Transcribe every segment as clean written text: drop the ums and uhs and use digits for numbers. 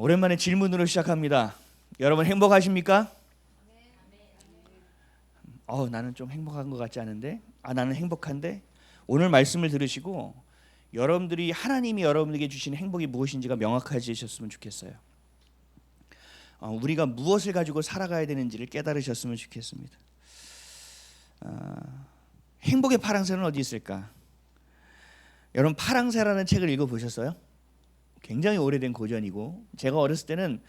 오랜만에 질문으로 시작합니다. 여러분 행복하십니까? 나는 좀 행복한 것 같지 않은데? 나는 행복한데? 오늘 말씀을 들으시고 여러분들이 하나님이 여러분에게 주신 행복이 무엇인지가 명확해지셨으면 좋겠어요. 우리가 무엇을 가지고 살아가야 되는지를 깨달으셨으면 좋겠습니다. 행복의 파랑새는 어디 있을까? 여러분 파랑새라는 책을 읽어보셨어요? 굉장히 오래된 고전이고, 제가 어렸을 때는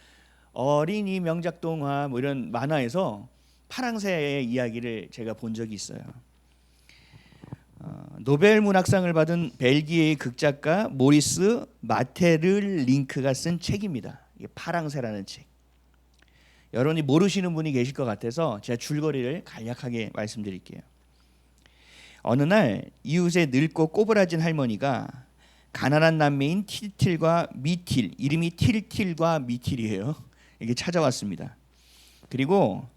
어린이 명작 동화 이런 만화에서 파랑새의 이야기를 제가 본 적이 있어요. 노벨 문학상을 받은 벨기에의 극작가 모리스 마테르링크가 쓴 책입니다. 이게 파랑새라는 책. 여러분이 모르시는 분이 계실 것 같아서 제가 줄거리를 간략하게 말씀드릴게요. 어느 날 이웃의 늙고 꼬부라진 할머니가 가난한 남매인 틸틸과 미틸, 이름이 틸틸과 미틸이에요. 이게 찾아왔습니다. 그리고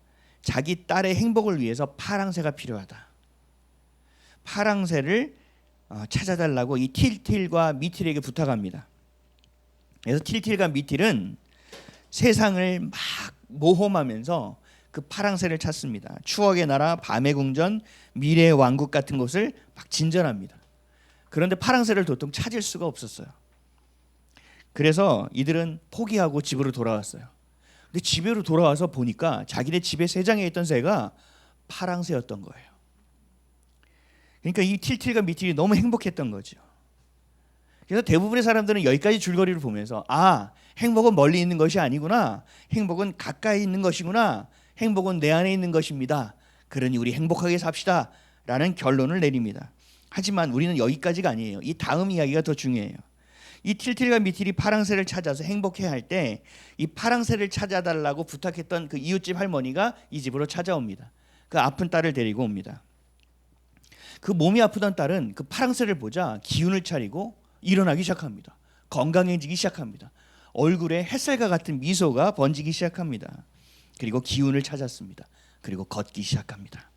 자기 딸의 행복을 위해서 파랑새가 필요하다. 파랑새를 찾아달라고 이 틸틸과 미틸에게 부탁합니다. 그래서 틸틸과 미틸은 세상을 막 모험하면서 그 파랑새를 찾습니다. 추억의 나라, 밤의 궁전, 미래의 왕국 같은 곳을 막 진전합니다. 그런데 파랑새를 도통 찾을 수가 없었어요. 그래서 이들은 포기하고 집으로 돌아왔어요. 근데 집으로 돌아와서 보니까 자기네 집에 새장에 있던 새가 파랑새였던 거예요. 그러니까 이 틸틸과 미틸이 너무 행복했던 거죠. 그래서 대부분의 사람들은 여기까지 줄거리를 보면서 행복은 멀리 있는 것이 아니구나, 행복은 가까이 있는 것이구나, 행복은 내 안에 있는 것입니다. 그러니 우리 행복하게 삽시다 라는 결론을 내립니다. 하지만 우리는 여기까지가 아니에요. 이 다음 이야기가 더 중요해요. 이 틸틸과 미틸이 파랑새를 찾아서 행복해할 때 이 파랑새를 찾아달라고 부탁했던 그 이웃집 할머니가 이 집으로 찾아옵니다. 그 아픈 딸을 데리고 옵니다. 그 몸이 아프던 딸은 그 파랑새를 보자 기운을 차리고 일어나기 시작합니다. 건강해지기 시작합니다. 얼굴에 햇살과 같은 미소가 번지기 시작합니다. 그리고 기운을 찾았습니다. 그리고 걷기 시작합니다.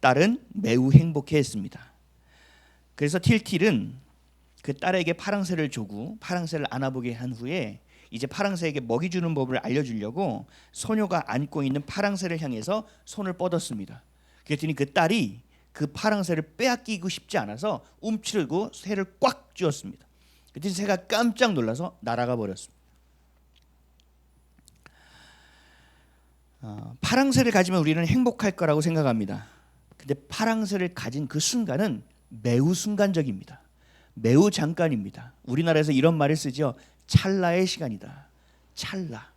딸은 매우 행복해했습니다. 그래서 틸틸은 그 딸에게 파랑새를 주고 파랑새를 안아보게 한 후에 이제 파랑새에게 먹이 주는 법을 알려주려고 소녀가 안고 있는 파랑새를 향해서 손을 뻗었습니다. 그랬더니 그 딸이 그 파랑새를 빼앗기고 싶지 않아서 움츠르고 새를 꽉 쥐었습니다. 그때 새가 깜짝 놀라서 날아가 버렸습니다. 파랑새를 가지면 우리는 행복할 거라고 생각합니다. 근데 파랑새를 가진 그 순간은 매우 순간적입니다. 매우 잠깐입니다. 우리나라에서 이런 말을 쓰죠. 찰나의 시간이다. 찰나.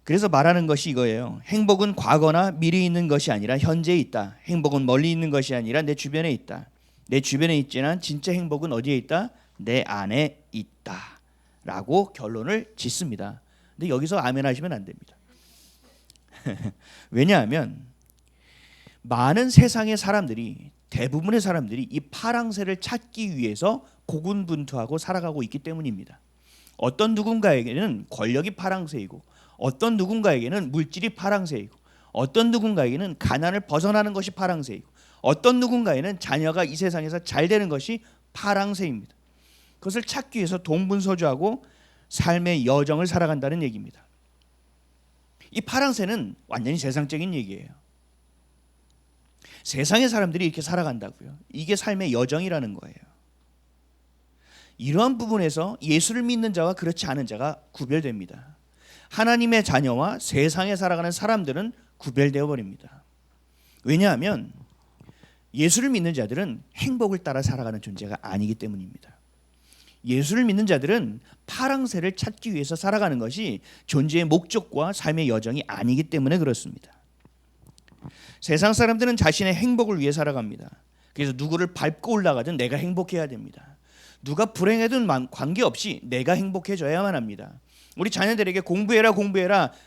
그래서 말하는 것이 이거예요. 행복은 과거나 미래에 있는 것이 아니라 현재에 있다. 행복은 멀리 있는 것이 아니라 내 주변에 있다. 내 주변에 있지만 진짜 행복은 어디에 있다? 내 안에 있다. 라고 결론을 짓습니다. 근데 여기서 아멘 하시면 안 됩니다. 왜냐하면 많은 세상의 사람들이, 대부분의 사람들이 이 파랑새를 찾기 위해서 고군분투하고 살아가고 있기 때문입니다. 어떤 누군가에게는 권력이 파랑새이고, 어떤 누군가에게는 물질이 파랑새이고, 어떤 누군가에게는 가난을 벗어나는 것이 파랑새이고, 어떤 누군가에는 자녀가 이 세상에서 잘 되는 것이 파랑새입니다. 그것을 찾기 위해서 동분서주하고 삶의 여정을 살아간다는 얘기입니다. 이 파랑새는 완전히 세상적인 얘기예요. 세상의 사람들이 이렇게 살아간다고요. 이게 삶의 여정이라는 거예요. 이러한 부분에서 예수를 믿는 자와 그렇지 않은 자가 구별됩니다. 하나님의 자녀와 세상에 살아가는 사람들은 구별되어 버립니다. 왜냐하면 예수를 믿는 자들은 행복을 따라 살아가는 존재가 아니기 때문입니다. 예수를 믿는 자들은 파랑새를 찾기 위해서 살아가는 것이 존재의 목적과 삶의 여정이 아니기 때문에 그렇습니다. 세상 사람들은 자신의 행복을 위해 살아갑니다. 그래서 누구를 밟고 올라가든 내가 행복해야 됩니다. 누가 불행해든 관계없이 내가 행복해져야만 합니다. 우리 자녀들에게 공부해라,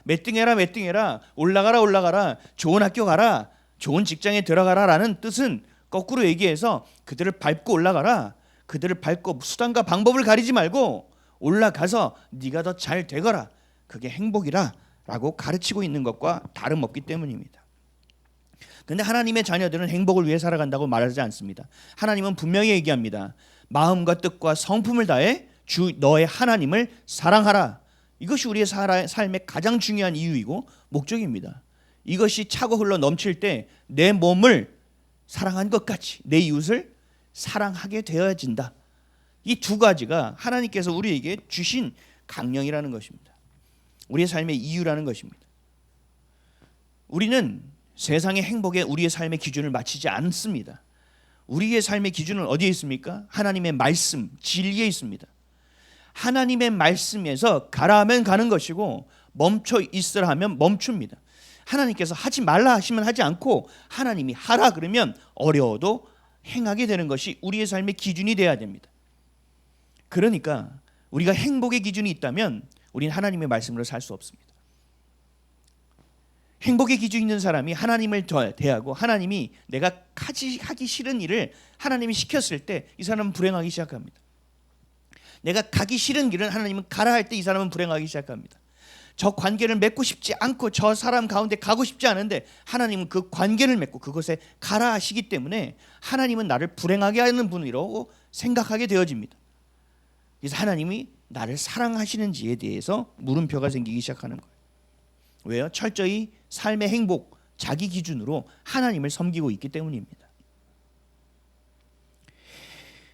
몇 등해라, 올라가라, 좋은 학교 가라, 좋은 직장에 들어가라라는 뜻은 거꾸로 얘기해서 그들을 밟고 올라가라, 그들을 밟고 수단과 방법을 가리지 말고 올라가서 네가 더 잘 되거라, 그게 행복이라 라고 가르치고 있는 것과 다름없기 때문입니다. 그런데 하나님의 자녀들은 행복을 위해 살아간다고 말하지 않습니다. 하나님은 분명히 얘기합니다. 마음과 뜻과 성품을 다해 주 너의 하나님을 사랑하라. 이것이 우리의 삶의 가장 중요한 이유이고 목적입니다. 이것이 차고 흘러 넘칠 때 내 몸을 사랑한 것 같이 내 이웃을 사랑하게 되어진다. 이 두 가지가 하나님께서 우리에게 주신 강령이라는 것입니다. 우리의 삶의 이유라는 것입니다. 우리는 세상의 행복에 우리의 삶의 기준을 맞추지 않습니다. 우리의 삶의 기준은 어디에 있습니까? 하나님의 말씀, 진리에 있습니다. 하나님의 말씀에서 가라 하면 가는 것이고 멈춰 있으라 하면 멈춥니다. 하나님께서 하지 말라 하시면 하지 않고 하나님이 하라 그러면 어려워도 행하게 되는 것이 우리의 삶의 기준이 돼야 됩니다. 그러니까 우리가 행복의 기준이 있다면 우리는 하나님의 말씀으로 살 수 없습니다. 행복의 기준이 있는 사람이 하나님을 대하고 하나님이 내가 하기 싫은 일을 하나님이 시켰을 때 이 사람은 불행하기 시작합니다. 내가 가기 싫은 길은 하나님은 가라 할 때 이 사람은 불행하기 시작합니다. 저 관계를 맺고 싶지 않고 저 사람 가운데 가고 싶지 않은데 하나님은 그 관계를 맺고 그것에 가라 하시기 때문에 하나님은 나를 불행하게 하는 분이라고 생각하게 되어집니다. 그래서 하나님이 나를 사랑하시는지에 대해서 물음표가 생기기 시작하는 거예요. 왜요? 철저히 삶의 행복, 자기 기준으로 하나님을 섬기고 있기 때문입니다.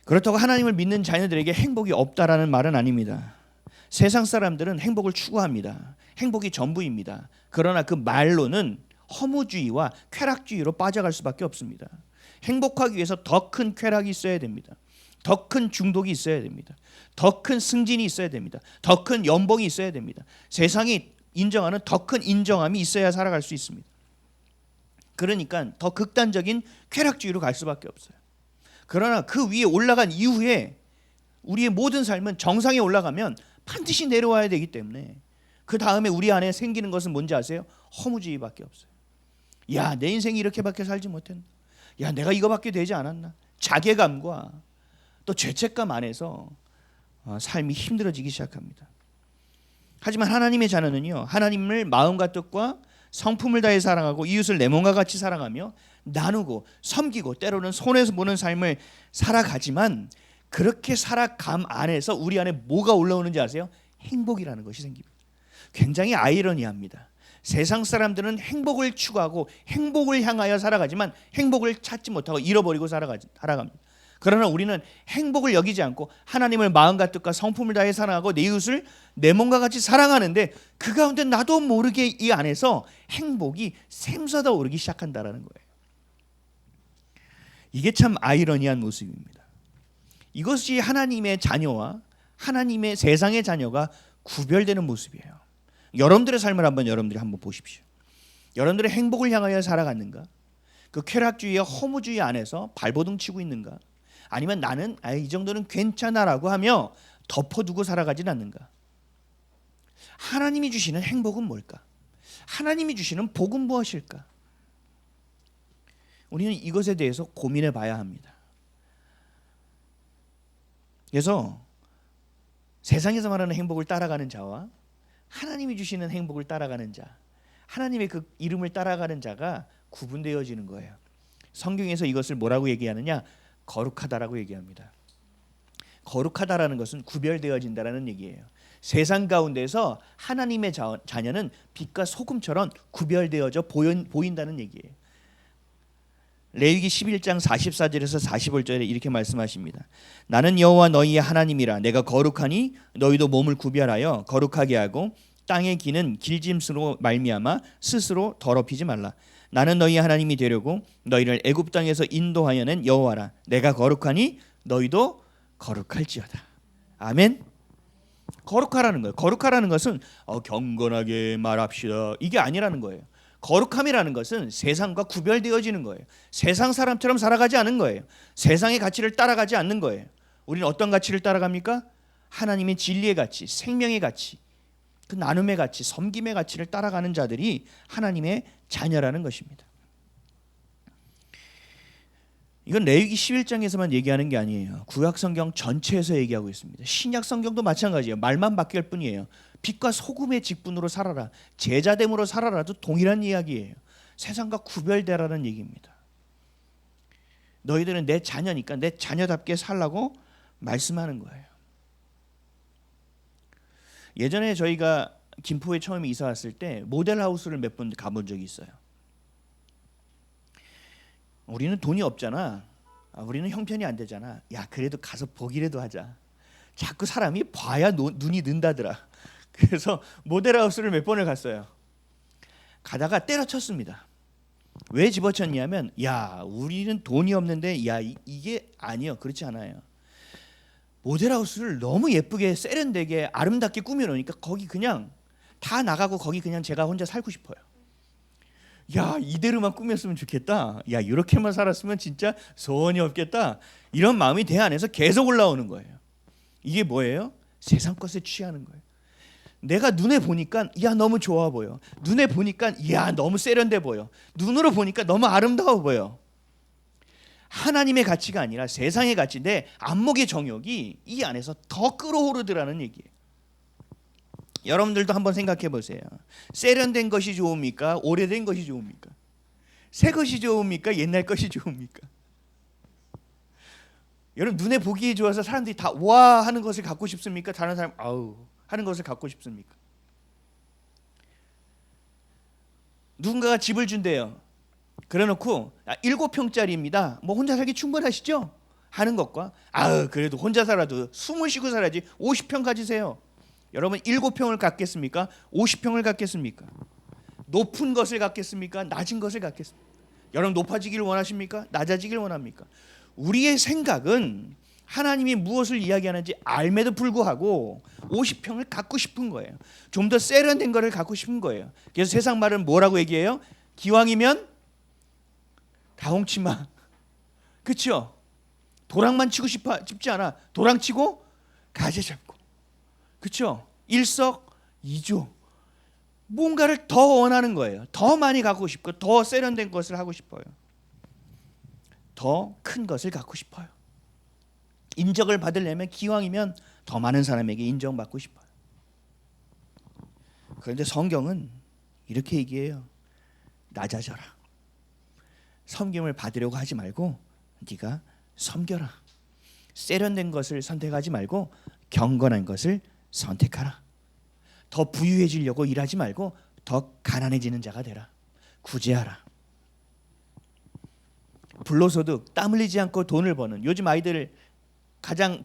그렇다고 하나님을 믿는 자녀들에게 행복이 없다라는 말은 아닙니다. 세상 사람들은 행복을 추구합니다. 행복이 전부입니다. 그러나 그 말로는 허무주의와 쾌락주의로 빠져갈 수밖에 없습니다. 행복하기 위해서 더 큰 쾌락이 있어야 됩니다. 더 큰 중독이 있어야 됩니다. 더 큰 승진이 있어야 됩니다. 더 큰 연봉이 있어야 됩니다. 세상이 인정하는 더 큰 인정함이 있어야 살아갈 수 있습니다. 그러니까 더 극단적인 쾌락주의로 갈 수밖에 없어요. 그러나 그 위에 올라간 이후에 우리의 모든 삶은 정상에 올라가면 반드시 내려와야 되기 때문에 그 다음에 우리 안에 생기는 것은 뭔지 아세요? 허무주의밖에 없어요. 야, 내 인생이 이렇게밖에 살지 못했나? 야, 내가 이거밖에 되지 않았나? 자괴감과 또 죄책감 안에서 삶이 힘들어지기 시작합니다. 하지만 하나님의 자녀는요, 하나님을 마음과 뜻과 성품을 다해 사랑하고 이웃을 내 몸과 같이 사랑하며 나누고 섬기고 때로는 손에서 보는 삶을 살아가지만 그렇게 살아감 안에서 우리 안에 뭐가 올라오는지 아세요? 행복이라는 것이 생깁니다. 굉장히 아이러니합니다. 세상 사람들은 행복을 추구하고 행복을 향하여 살아가지만 행복을 찾지 못하고 잃어버리고 살아갑니다. 그러나 우리는 행복을 여기지 않고 하나님을 마음과 뜻과 성품을 다해 사랑하고 내 이웃을 내 몸과 같이 사랑하는데 그 가운데 나도 모르게 이 안에서 행복이 샘솟아 오르기 시작한다라는 거예요. 이게 참 아이러니한 모습입니다. 이것이 하나님의 자녀와 하나님의 세상의 자녀가 구별되는 모습이에요. 여러분들의 삶을 여러분들이 한번 보십시오. 여러분들의 행복을 향하여 살아갔는가? 그 쾌락주의와 허무주의 안에서 발버둥 치고 있는가? 아니면 나는 이 정도는 괜찮아라고 하며 덮어두고 살아가진 않는가? 하나님이 주시는 행복은 뭘까? 하나님이 주시는 복은 무엇일까? 우리는 이것에 대해서 고민해 봐야 합니다. 그래서 세상에서 말하는 행복을 따라가는 자와 하나님이 주시는 행복을 따라가는 자, 하나님의 그 이름을 따라가는 자가 구분되어지는 거예요. 성경에서 이것을 뭐라고 얘기하느냐? 거룩하다라고 얘기합니다. 거룩하다라는 것은 구별되어진다라는 얘기예요. 세상 가운데서 하나님의 자녀는 빛과 소금처럼 구별되어져 보인다는 얘기예요. 레위기 11장 44절에서 45절에 이렇게 말씀하십니다. 나는 여호와 너희의 하나님이라. 내가 거룩하니 너희도 몸을 구별하여 거룩하게 하고 땅의 기는 길짐승으로 말미암아 스스로 더럽히지 말라. 나는 너희의 하나님이 되려고 너희를 애굽 땅에서 인도하여 낸 여호와라. 내가 거룩하니 너희도 거룩할지어다. 아멘. 거룩하라는 거예요. 거룩하라는 것은 경건하게 말합시다, 이게 아니라는 거예요. 거룩함이라는 것은 세상과 구별되어지는 거예요. 세상 사람처럼 살아가지 않는 거예요. 세상의 가치를 따라가지 않는 거예요. 우리는 어떤 가치를 따라갑니까? 하나님의 진리의 가치, 생명의 가치, 그 나눔의 가치, 섬김의 가치를 따라가는 자들이 하나님의 자녀라는 것입니다. 이건 레위기 11장에서만 얘기하는 게 아니에요. 구약 성경 전체에서 얘기하고 있습니다. 신약 성경도 마찬가지예요. 말만 바뀔 뿐이에요. 빛과 소금의 직분으로 살아라, 제자됨으로 살아라도 동일한 이야기예요. 세상과 구별되라는 얘기입니다. 너희들은 내 자녀니까 내 자녀답게 살라고 말씀하는 거예요. 예전에 저희가 김포에 처음 이사 왔을 때 모델하우스를 몇 번 가본 적이 있어요. 우리는 돈이 없잖아. 우리는 형편이 안 되잖아. 야, 그래도 가서 보기라도 하자. 자꾸 사람이 봐야 눈이 는다더라. 그래서 모델하우스를 몇 번을 갔어요. 가다가 때려쳤습니다. 왜 집어쳤냐면, 야, 우리는 돈이 없는데, 야, 이게 아니요, 그렇지 않아요. 모델하우스를 너무 예쁘게 세련되게 아름답게 꾸며놓으니까 거기 그냥 다 나가고 거기 그냥 제가 혼자 살고 싶어요. 야, 이대로만 꾸몄으면 좋겠다. 야, 이렇게만 살았으면 진짜 소원이 없겠다. 이런 마음이 내 안에서 계속 올라오는 거예요. 이게 뭐예요? 세상 것에 취하는 거예요. 내가 눈에 보니까 야, 너무 좋아 보여. 눈에 보니까 야, 너무 세련돼 보여. 눈으로 보니까 너무 아름다워 보여. 하나님의 가치가 아니라 세상의 가치, 내 안목의 정욕이 이 안에서 더 끌어오르더라는 얘기예요. 여러분들도 한번 생각해 보세요. 세련된 것이 좋습니까? 오래된 것이 좋습니까? 새 것이 좋습니까? 옛날 것이 좋습니까? 여러분, 눈에 보기에 좋아서 사람들이 다 와 하는 것을 갖고 싶습니까? 다른 사람 아우 하는 것을 갖고 싶습니까? 누군가가 집을 준대요. 그래놓고 7평짜리입니다. 뭐 혼자 살기 충분하시죠? 하는 것과 그래도 혼자 살아도 숨을 쉬고 살아야지 50평 가지세요. 여러분, 7평을 갖겠습니까? 50평을 갖겠습니까? 높은 것을 갖겠습니까? 낮은 것을 갖겠습니까? 여러분, 높아지기를 원하십니까? 낮아지기를 원합니까? 우리의 생각은 하나님이 무엇을 이야기하는지 알매도 불구하고 50평을 갖고 싶은 거예요. 좀 더 세련된 거를 갖고 싶은 거예요. 그래서 세상 말은 뭐라고 얘기해요? 기왕이면 다홍치마. 그렇죠? 도랑만 치고 싶지 않아. 도랑 치고 가재 잡고. 그렇죠? 일석이조. 뭔가를 더 원하는 거예요. 더 많이 갖고 싶고 더 세련된 것을 하고 싶어요. 더 큰 것을 갖고 싶어요. 인정을 받으려면 기왕이면 더 많은 사람에게 인정받고 싶어요. 그런데 성경은 이렇게 얘기해요. 낮아져라. 섬김을 받으려고 하지 말고 네가 섬겨라. 세련된 것을 선택하지 말고 경건한 것을 선택하라. 더 부유해지려고 일하지 말고 더 가난해지는 자가 되라. 구제하라. 불로소득, 땀 흘리지 않고 돈을 버는, 요즘 아이들 가장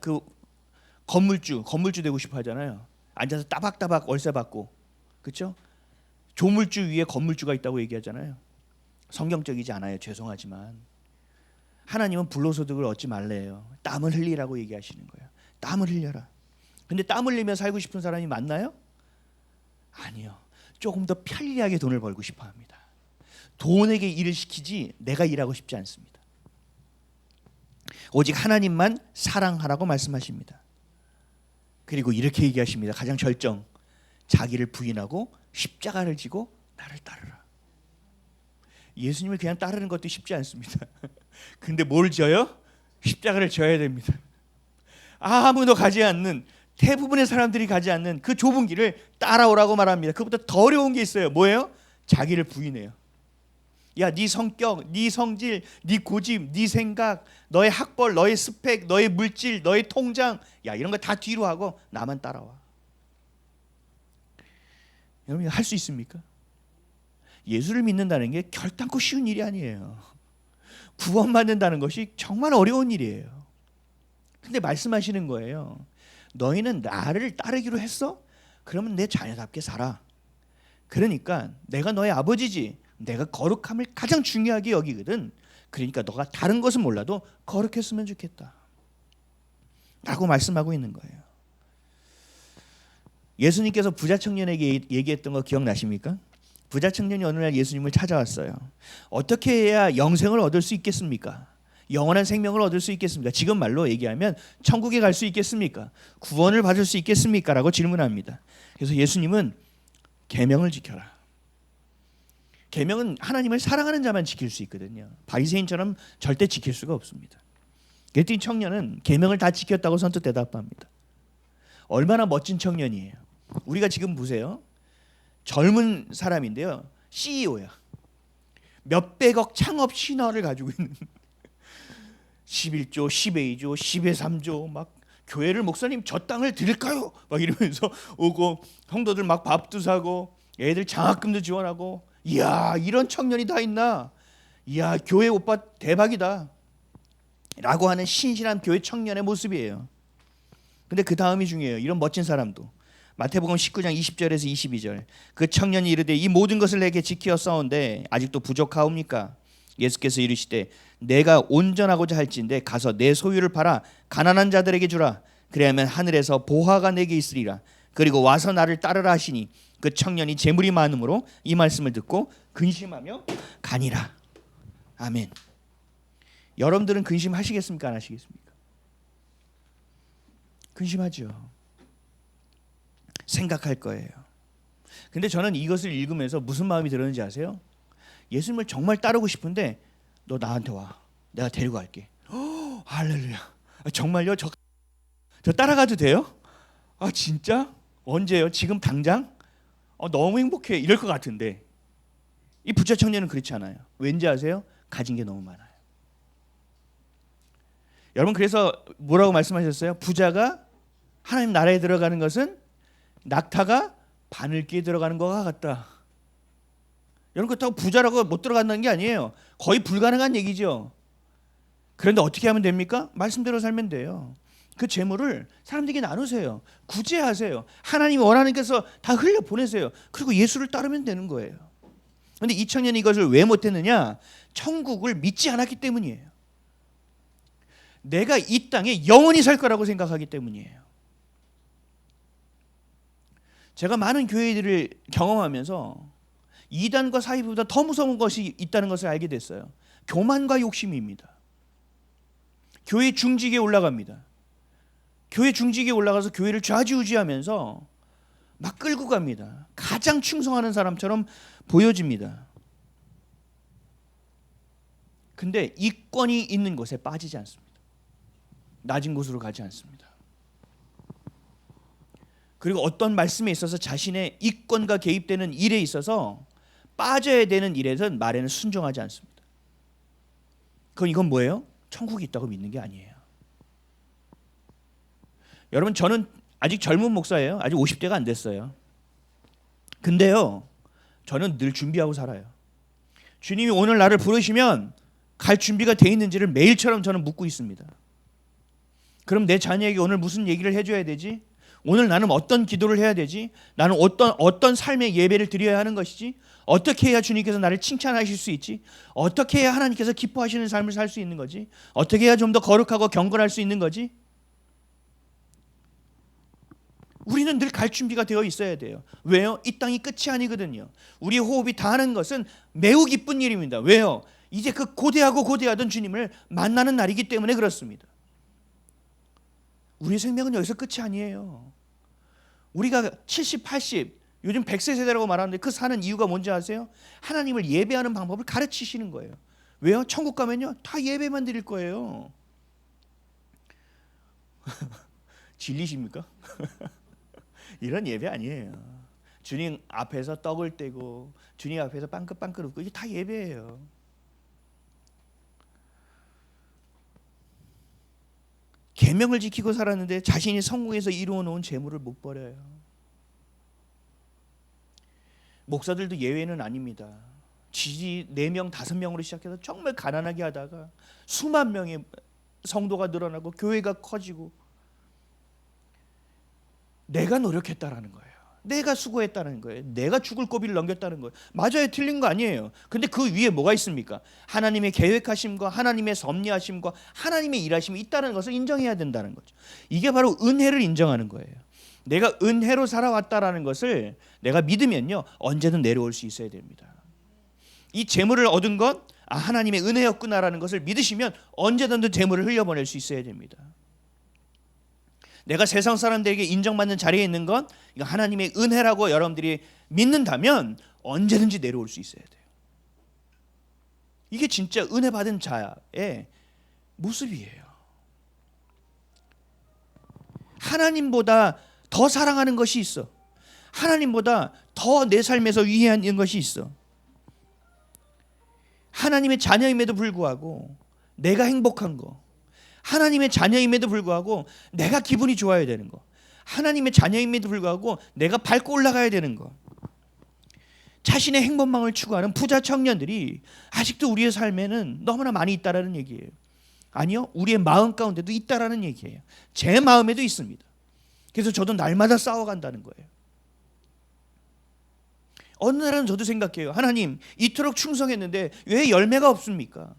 건물주 되고 싶어 하잖아요. 앉아서 따박따박 월세 받고, 그렇죠? 조물주 위에 건물주가 있다고 얘기하잖아요. 성경적이지 않아요. 죄송하지만 하나님은 불로소득을 얻지 말래요. 땀을 흘리라고 얘기하시는 거예요. 땀을 흘려라. 근데 땀 흘리며 살고 싶은 사람이 많나요? 아니요. 조금 더 편리하게 돈을 벌고 싶어 합니다. 돈에게 일을 시키지 내가 일하고 싶지 않습니다. 오직 하나님만 사랑하라고 말씀하십니다. 그리고 이렇게 얘기하십니다. 가장 절정. 자기를 부인하고 십자가를 지고 나를 따르라. 예수님을 그냥 따르는 것도 쉽지 않습니다. 근데 뭘 져요? 십자가를 져야 됩니다. 아무도 가지 않는, 대부분의 사람들이 가지 않는 그 좁은 길을 따라오라고 말합니다. 그것보다 더 어려운 게 있어요. 뭐예요? 자기를 부인해요. 야, 네 성격, 네 성질, 네 고집, 네 생각, 너의 학벌, 너의 스펙, 너의 물질, 너의 통장, 야, 이런 거 다 뒤로 하고 나만 따라와. 여러분, 할 수 있습니까? 예수를 믿는다는 게 결단코 쉬운 일이 아니에요. 구원받는다는 것이 정말 어려운 일이에요. 근데 말씀하시는 거예요. 너희는 나를 따르기로 했어? 그러면 내 자녀답게 살아. 그러니까 내가 너의 아버지지. 내가 거룩함을 가장 중요하게 여기거든. 그러니까 너가 다른 것은 몰라도 거룩했으면 좋겠다 라고 말씀하고 있는 거예요. 예수님께서 부자 청년에게 얘기했던 거 기억나십니까? 부자 청년이 어느 날 예수님을 찾아왔어요. 어떻게 해야 영생을 얻을 수 있겠습니까? 영원한 생명을 얻을 수 있겠습니까? 지금 말로 얘기하면 천국에 갈 수 있겠습니까? 구원을 받을 수 있겠습니까? 라고 질문합니다. 그래서 예수님은 계명을 지켜라. 계명은 하나님을 사랑하는 자만 지킬 수 있거든요. 바리새인처럼 절대 지킬 수가 없습니다. 그랬더니 청년은 계명을 다 지켰다고 선뜻 대답합니다. 얼마나 멋진 청년이에요. 우리가 지금 보세요. 젊은 사람인데요. CEO야. 몇백억 창업 신화를 가지고 있는 11조, 10의 2조, 10의 3조 막 교회를 목사님 저 땅을 드릴까요? 막 이러면서 오고 성도들 막 밥도 사고 애들 장학금도 지원하고 이야 이런 청년이 다 있나? 이야 교회 오빠 대박이다 라고 하는 신실한 교회 청년의 모습이에요. 근데 그 다음이 중요해요. 이런 멋진 사람도 마태복음 19장 20절에서 22절 그 청년이 이르되 이 모든 것을 내게 지키어 싸운데 아직도 부족하옵니까? 예수께서 이르시되 내가 온전하고자 할진대 가서 내 소유를 팔아 가난한 자들에게 주라. 그래야면 하늘에서 보화가 내게 있으리라. 그리고 와서 나를 따르라 하시니 그 청년이 재물이 많음으로 이 말씀을 듣고 근심하며 가니라. 아멘. 여러분들은 근심하시겠습니까? 안 하시겠습니까? 근심하죠. 생각할 거예요. 근데 저는 이것을 읽으면서 무슨 마음이 들었는지 아세요? 예수님을 정말 따르고 싶은데 너 나한테 와. 내가 데리고 갈게. 할렐루야. 정말요? 저 따라가도 돼요? 아 진짜? 언제요? 지금 당장? 너무 행복해. 이럴 것 같은데 이 부자 청년은 그렇지 않아요. 왠지 아세요? 가진 게 너무 많아요. 여러분 그래서 뭐라고 말씀하셨어요? 부자가 하나님 나라에 들어가는 것은 낙타가 바늘기에 들어가는 것과 같다. 여러분 그렇다고 부자라고 못 들어간다는 게 아니에요. 거의 불가능한 얘기죠. 그런데 어떻게 하면 됩니까? 말씀대로 살면 돼요. 그 재물을 사람들에게 나누세요. 구제하세요. 하나님이 원하는 것에서 다 흘려보내세요. 그리고 예수를 따르면 되는 거예요. 그런데 이 청년이 이것을 왜 못했느냐? 천국을 믿지 않았기 때문이에요. 내가 이 땅에 영원히 살 거라고 생각하기 때문이에요. 제가 많은 교회들을 경험하면서 이단과 사이비보다 더 무서운 것이 있다는 것을 알게 됐어요. 교만과 욕심입니다. 교회 중직에 올라갑니다. 교회 중직에 올라가서 교회를 좌지우지하면서 막 끌고 갑니다. 가장 충성하는 사람처럼 보여집니다. 근데 이권이 있는 곳에 빠지지 않습니다. 낮은 곳으로 가지 않습니다. 그리고 어떤 말씀에 있어서 자신의 이권과 개입되는 일에 있어서 빠져야 되는 일에는 말에는 순종하지 않습니다. 이건 뭐예요? 천국이 있다고 믿는 게 아니에요. 여러분 저는 아직 젊은 목사예요. 아직 50대가 안 됐어요. 근데요 저는 늘 준비하고 살아요. 주님이 오늘 나를 부르시면 갈 준비가 돼 있는지를 매일처럼 저는 묻고 있습니다. 그럼 내 자녀에게 오늘 무슨 얘기를 해줘야 되지? 오늘 나는 어떤 기도를 해야 되지? 나는 어떤 삶의 예배를 드려야 하는 것이지? 어떻게 해야 주님께서 나를 칭찬하실 수 있지? 어떻게 해야 하나님께서 기뻐하시는 삶을 살 수 있는 거지? 어떻게 해야 좀 더 거룩하고 경건할 수 있는 거지? 우리는 늘 갈 준비가 되어 있어야 돼요. 왜요? 이 땅이 끝이 아니거든요. 우리 호흡이 다하는 것은 매우 기쁜 일입니다. 왜요? 이제 그 고대하던 주님을 만나는 날이기 때문에 그렇습니다. 우리 생명은 여기서 끝이 아니에요. 우리가 70, 80, 요즘 100세 세대라고 말하는데 그 사는 이유가 뭔지 아세요? 하나님을 예배하는 방법을 가르치시는 거예요. 왜요? 천국 가면요 다 예배만 드릴 거예요. 진리십니까? 이런 예배 아니에요. 주님 앞에서 떡을 떼고 주님 앞에서 빵긋빵긋 웃고 이게 다 예배예요. 계명을 지키고 살았는데 자신이 성공해서 이루어놓은 재물을 못 버려요. 목사들도 예외는 아닙니다. 지지 4명, 5명으로 시작해서 정말 가난하게 하다가 수만 명의 성도가 늘어나고 교회가 커지고 내가 노력했다라는 거예요. 내가 수고했다는 거예요. 내가 죽을 고비를 넘겼다는 거예요. 맞아요. 틀린 거 아니에요. 근데 그 위에 뭐가 있습니까? 하나님의 계획하심과 하나님의 섭리하심과 하나님의 일하심이 있다는 것을 인정해야 된다는 거죠. 이게 바로 은혜를 인정하는 거예요. 내가 은혜로 살아왔다라는 것을 내가 믿으면요 언제든 내려올 수 있어야 됩니다. 이 재물을 얻은 것 하나님의 은혜였구나라는 것을 믿으시면 언제든 재물을 흘려보낼 수 있어야 됩니다. 내가 세상 사람들에게 인정받는 자리에 있는 건 이거 하나님의 은혜라고 여러분들이 믿는다면 언제든지 내려올 수 있어야 돼요. 이게 진짜 은혜 받은 자의 모습이에요. 하나님보다 더 사랑하는 것이 있어. 하나님보다 더 내 삶에서 위대한 것이 있어. 하나님의 자녀임에도 불구하고 내가 행복한 거, 하나님의 자녀임에도 불구하고 내가 기분이 좋아야 되는 거. 하나님의 자녀임에도 불구하고 내가 밟고 올라가야 되는 거. 자신의 행복망을 추구하는 부자 청년들이 아직도 우리의 삶에는 너무나 많이 있다라는 얘기예요. 아니요, 우리의 마음 가운데도 있다라는 얘기예요. 제 마음에도 있습니다. 그래서 저도 날마다 싸워간다는 거예요. 어느 날은 저도 생각해요. 하나님, 이토록 충성했는데 왜 열매가 없습니까?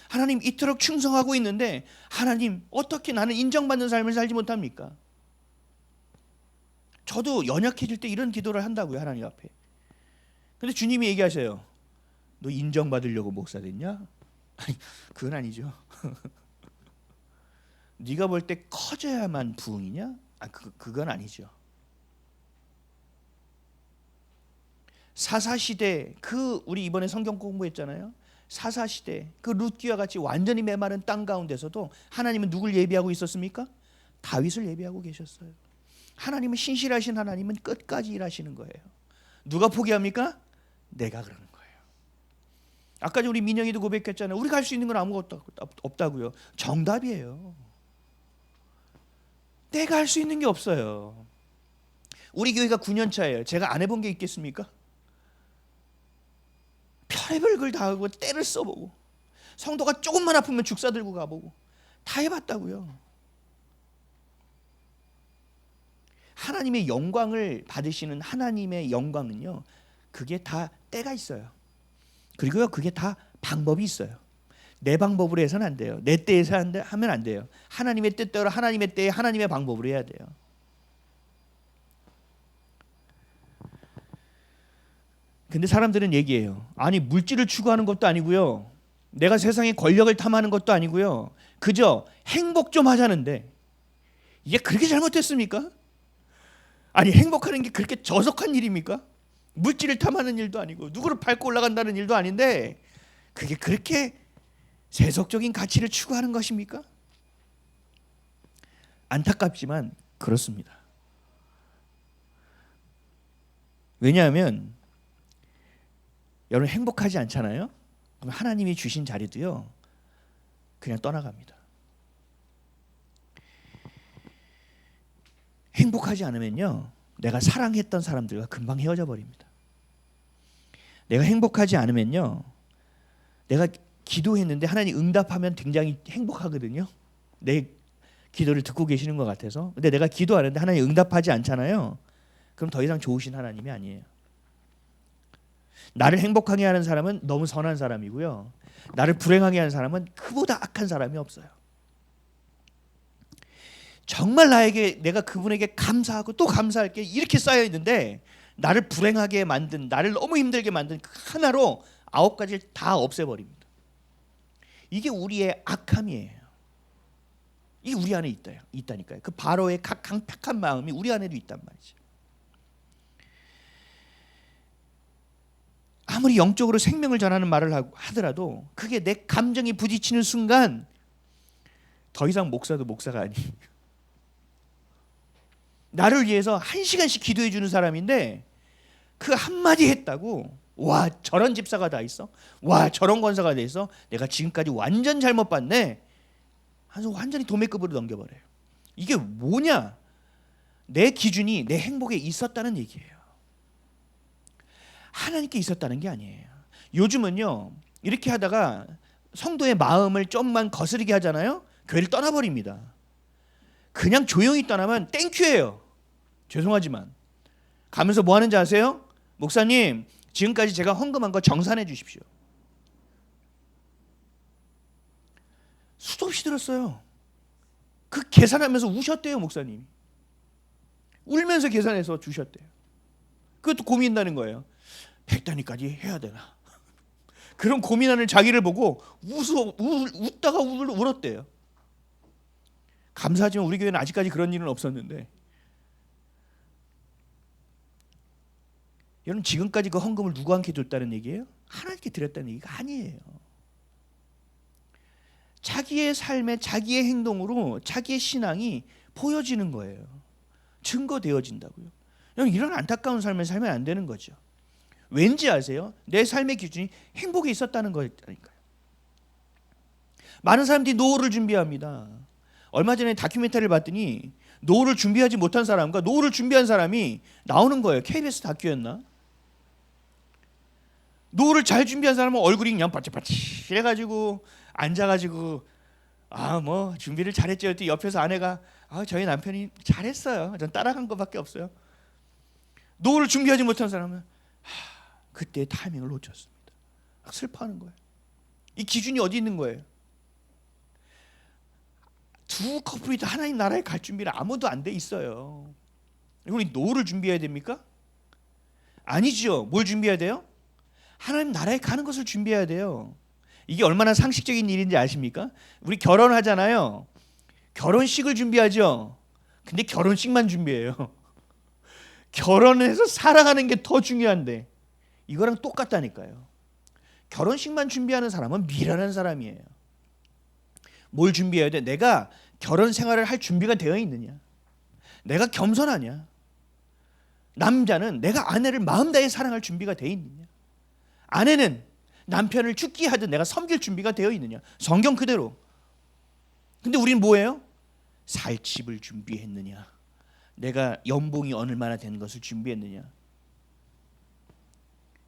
하나님, 이토록 충성하고 있는데 하나님, 어떻게 나는 인정받는 삶을 살지 못합니까? 저도 연약해질 때 이런 기도를 한다고요, 하나님 앞에. 근데 주님이 얘기하셔요. 너 인정받으려고 목사 됐냐? 아니, 그건 아니죠. 네가 볼 때 커져야만 부흥이냐? 그건 아니죠. 사사시대, 우리 이번에 성경 공부했잖아요. 사사시대 그 룻기와 같이 완전히 메마른 땅 가운데서도 하나님은 누굴 예비하고 있었습니까? 다윗을 예비하고 계셨어요. 하나님은 신실하신 하나님은 끝까지 일하시는 거예요. 누가 포기합니까? 내가 그러는 거예요. 아까 우리 민영이도 고백했잖아요. 우리가 할 수 있는 건 아무것도 없다고요. 정답이에요. 내가 할 수 있는 게 없어요. 우리 교회가 9년 차예요. 제가 안 해본 게 있겠습니까? 별의별 걸 다 하고 때를 써보고 성도가 조금만 아프면 죽사 들고 가보고 다 해봤다고요. 하나님의 영광을 받으시는 하나님의 영광은요, 그게 다 때가 있어요. 그리고요, 그게 다 방법이 있어요. 내 방법으로 해서는 안 돼요. 내 때에서 하면 안 돼요. 하나님의 뜻대로 하나님의 때에 하나님의 방법으로 해야 돼요. 근데 사람들은 얘기해요. 아니, 물질을 추구하는 것도 아니고요, 내가 세상에 권력을 탐하는 것도 아니고요, 그저 행복 좀 하자는데 이게 그렇게 잘못됐습니까? 아니, 행복하는 게 그렇게 저속한 일입니까? 물질을 탐하는 일도 아니고 누구를 밟고 올라간다는 일도 아닌데 그게 그렇게 세속적인 가치를 추구하는 것입니까? 안타깝지만 그렇습니다. 왜냐하면 여러분 행복하지 않잖아요? 그럼 하나님이 주신 자리도요, 그냥 떠나갑니다. 행복하지 않으면요, 내가 사랑했던 사람들과 금방 헤어져 버립니다. 내가 행복하지 않으면요, 내가 기도했는데 하나님 응답하면 굉장히 행복하거든요. 내 기도를 듣고 계시는 것 같아서. 근데 내가 기도하는데 하나님 응답하지 않잖아요. 그럼 더 이상 좋으신 하나님이 아니에요. 나를 행복하게 하는 사람은 너무 선한 사람이고요, 나를 불행하게 하는 사람은 그보다 악한 사람이 없어요. 정말 내가 그분에게 감사하고 또 감사할게 이렇게 쌓여 있는데 나를 불행하게 만든, 나를 너무 힘들게 만든 그 하나로 9가지를 다 없애버립니다. 이게 우리의 악함이에요. 이게 우리 안에 있다니까요. 그 바로의 강팍한 마음이 우리 안에도 있단 말이죠. 아무리 영적으로 생명을 전하는 말을 하더라도 그게 내 감정이 부딪히는 순간 더 이상 목사도 목사가 아니에요. 나를 위해서 1시간씩 기도해 주는 사람인데 그 한마디 했다고 와, 저런 집사가 다 있어? 와, 저런 권사가 다 있어? 내가 지금까지 완전 잘못 봤네. 하면서 완전히 도매급으로 넘겨버려요. 이게 뭐냐? 내 기준이 내 행복에 있었다는 얘기예요. 하나님께 있었다는 게 아니에요. 요즘은요, 이렇게 하다가 성도의 마음을 좀만 거스르게 하잖아요. 교회를 떠나버립니다. 그냥 조용히 떠나면 땡큐예요. 죄송하지만 가면서 뭐 하는지 아세요? 목사님, 지금까지 제가 헌금한 거 정산해 주십시오. 수도 없이 들었어요. 그 계산하면서 우셨대요, 목사님이. 울면서 계산해서 주셨대요. 그것도 고민한다는 거예요. 100단위까지 해야 되나? 그런 고민하는 자기를 보고 웃다가 울었대요. 감사하지만 우리 교회는 아직까지 그런 일은 없었는데, 여러분 지금까지 그 헌금을 누구한테 줬다는 얘기예요? 하나님께 드렸다는 얘기가 아니에요. 자기의 삶에 자기의 행동으로 자기의 신앙이 보여지는 거예요. 증거되어진다고요. 여러분 이런 안타까운 삶을 살면 안 되는 거죠. 왠지 아세요? 내 삶의 기준이 행복에 있었다는 거니까요. 많은 사람들이 노후를 준비합니다. 얼마 전에 다큐멘터리를 봤더니 노후를 준비하지 못한 사람과 노후를 준비한 사람이 나오는 거예요. KBS 다큐였나? 노후를 잘 준비한 사람은 얼굴이 그냥 바짝바짝해가지고 앉아가지고 뭐 준비를 잘했죠. 그랬더니 옆에서 아내가 저희 남편이 잘했어요. 전 따라간 것밖에 없어요. 노후를 준비하지 못한 사람은 그때 타이밍을 놓쳤습니다. 슬퍼하는 거예요. 이 기준이 어디 있는 거예요? 두 커플이 다 하나님 나라에 갈 준비를 아무도 안 돼 있어요. 우리 노후를 준비해야 됩니까? 아니죠. 뭘 준비해야 돼요? 하나님 나라에 가는 것을 준비해야 돼요. 이게 얼마나 상식적인 일인지 아십니까? 우리 결혼하잖아요. 결혼식을 준비하죠. 근데 결혼식만 준비해요. 결혼해서 살아가는 게 더 중요한데 이거랑 똑같다니까요. 결혼식만 준비하는 사람은 미련한 사람이에요. 뭘 준비해야 돼? 내가 결혼 생활을 할 준비가 되어 있느냐? 내가 겸손하냐? 남자는 내가 아내를 마음 다해 사랑할 준비가 되어 있느냐? 아내는 남편을 죽게 하듯 내가 섬길 준비가 되어 있느냐? 성경 그대로. 근데 우리는 뭐예요? 살 집을 준비했느냐? 내가 연봉이 얼마나 되는 것을 준비했느냐?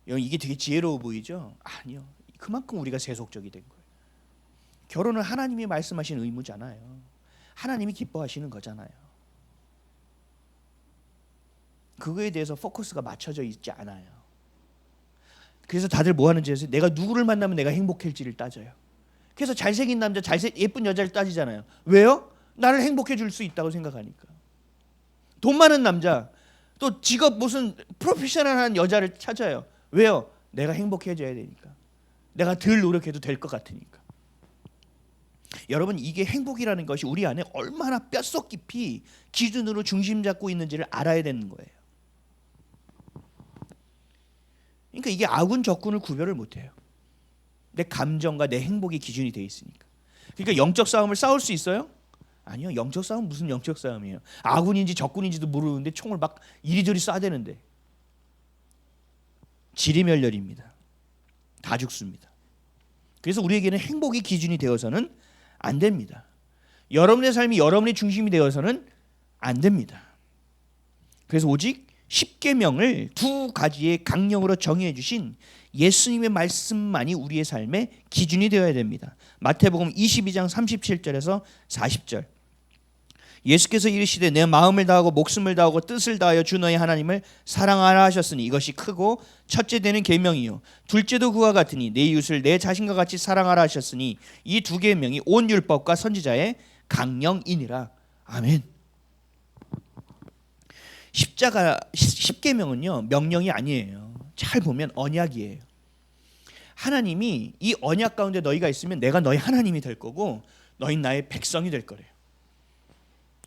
이게 되게 지혜로워 보이죠? 아니요. 그만큼 우리가 세속적이 된 거예요. 결혼은 하나님이 말씀하신 의무잖아요. 하나님이 기뻐하시는 거잖아요. 그거에 대해서 포커스가 맞춰져 있지 않아요. 그래서 다들 뭐 하는지 아세요? 내가 누구를 만나면 내가 행복할지를 따져요. 그래서 잘생긴 남자, 예쁜 여자를 따지잖아요. 왜요? 나를 행복해 줄 수 있다고 생각하니까. 돈 많은 남자, 또 직업 무슨 프로페셔널한 여자를 찾아요. 왜요? 내가 행복해져야 되니까. 내가 덜 노력해도 될 것 같으니까. 여러분, 이게 행복이라는 것이 우리 안에 얼마나 뼛속 깊이 기준으로 중심 잡고 있는지를 알아야 되는 거예요. 그러니까 이게 아군 적군을 구별을 못해요. 내 감정과 내 행복이 기준이 돼 있으니까. 그러니까 영적 싸움을 싸울 수 있어요? 아니요. 영적 싸움 무슨 영적 싸움이에요? 아군인지 적군인지도 모르는데 총을 막 이리저리 쏴대는데 지리멸렬입니다. 다 죽습니다. 그래서 우리에게는 행복이 기준이 되어서는 안 됩니다. 여러분의 삶이 여러분의 중심이 되어서는 안 됩니다. 그래서 오직 10계명을 두 가지의 강령으로 정의해 주신 예수님의 말씀만이 우리의 삶의 기준이 되어야 됩니다. 마태복음 22장 37절에서 40절. 예수께서 이르시되 내 마음을 다하고 목숨을 다하고 뜻을 다하여 주 너의 하나님을 사랑하라 하셨으니 이것이 크고 첫째 되는 계명이요 둘째도 그와 같으니 내 이웃을 내 자신과 같이 사랑하라 하셨으니 이 두 계명이 온 율법과 선지자의 강령이니라. 아멘. 십자가 10계명은요 명령이 아니에요. 잘 보면 언약이에요. 하나님이 이 언약 가운데 너희가 있으면 내가 너희 하나님이 될 거고 너희 나의 백성이 될 거래요.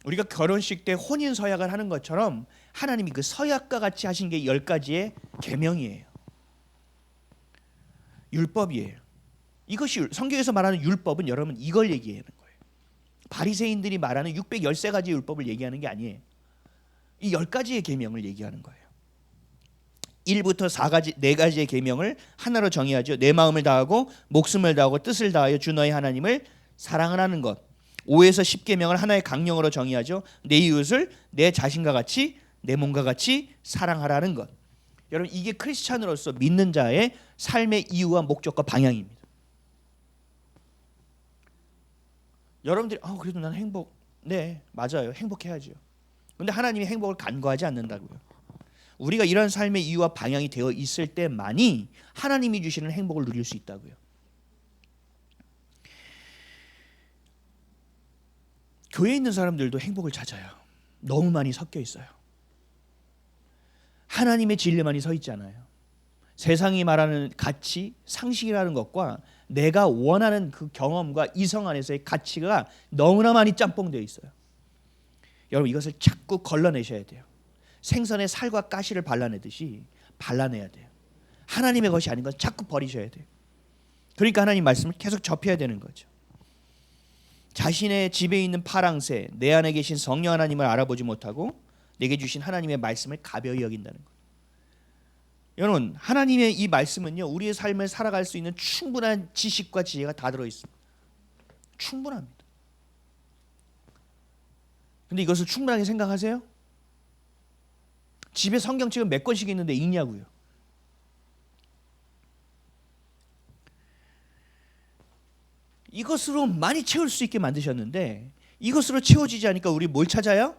우리가 결혼식 때 혼인 서약을 하는 것처럼 하나님이 그 서약과 같이 하신 게 10가지의 계명이에요. 율법이에요. 이것이 성경에서 말하는 율법은 여러분 이걸 얘기하는 거예요. 바리새인들이 말하는 613가지 율법을 얘기하는 게 아니에요. 이 10가지의 계명을 얘기하는 거예요. 1부터 4가지 4가지의 계명을 하나로 정의하죠. 내 마음을 다하고 목숨을 다하고 뜻을 다하여 주 너의 하나님을 사랑하라는 것. 5에서 10계명을 하나의 강령으로 정의하죠. 내 이웃을 내 자신과 같이 내 몸과 같이 사랑하라는 것. 여러분 이게 크리스찬으로서 믿는 자의 삶의 이유와 목적과 방향입니다. 여러분들이 그래도 나는 행복. 네 맞아요. 행복해야죠. 그런데 하나님이 행복을 간과하지 않는다고요. 우리가 이런 삶의 이유와 방향이 되어 있을 때만이 하나님이 주시는 행복을 누릴 수 있다고요. 교회에 있는 사람들도 행복을 찾아요. 너무 많이 섞여 있어요. 하나님의 진리만이 서 있잖아요. 세상이 말하는 가치, 상식이라는 것과 내가 원하는 그 경험과 이성 안에서의 가치가 너무나 많이 짬뽕되어 있어요. 여러분 이것을 자꾸 걸러내셔야 돼요. 생선에 살과 가시를 발라내듯이 발라내야 돼요. 하나님의 것이 아닌 건 자꾸 버리셔야 돼요. 그러니까 하나님 말씀을 계속 접해야 되는 거죠. 자신의 집에 있는 파랑새, 내 안에 계신 성령 하나님을 알아보지 못하고 내게 주신 하나님의 말씀을 가벼이 여긴다는 거예요. 여러분 하나님의 이 말씀은요 우리의 삶을 살아갈 수 있는 충분한 지식과 지혜가 다 들어있습니다. 충분합니다. 근데 이것을 충분하게 생각하세요? 집에 성경책은 몇 권씩 있는데 읽냐고요. 이것으로 많이 채울 수 있게 만드셨는데 이것으로 채워지지 않으니까 우리 뭘 찾아요?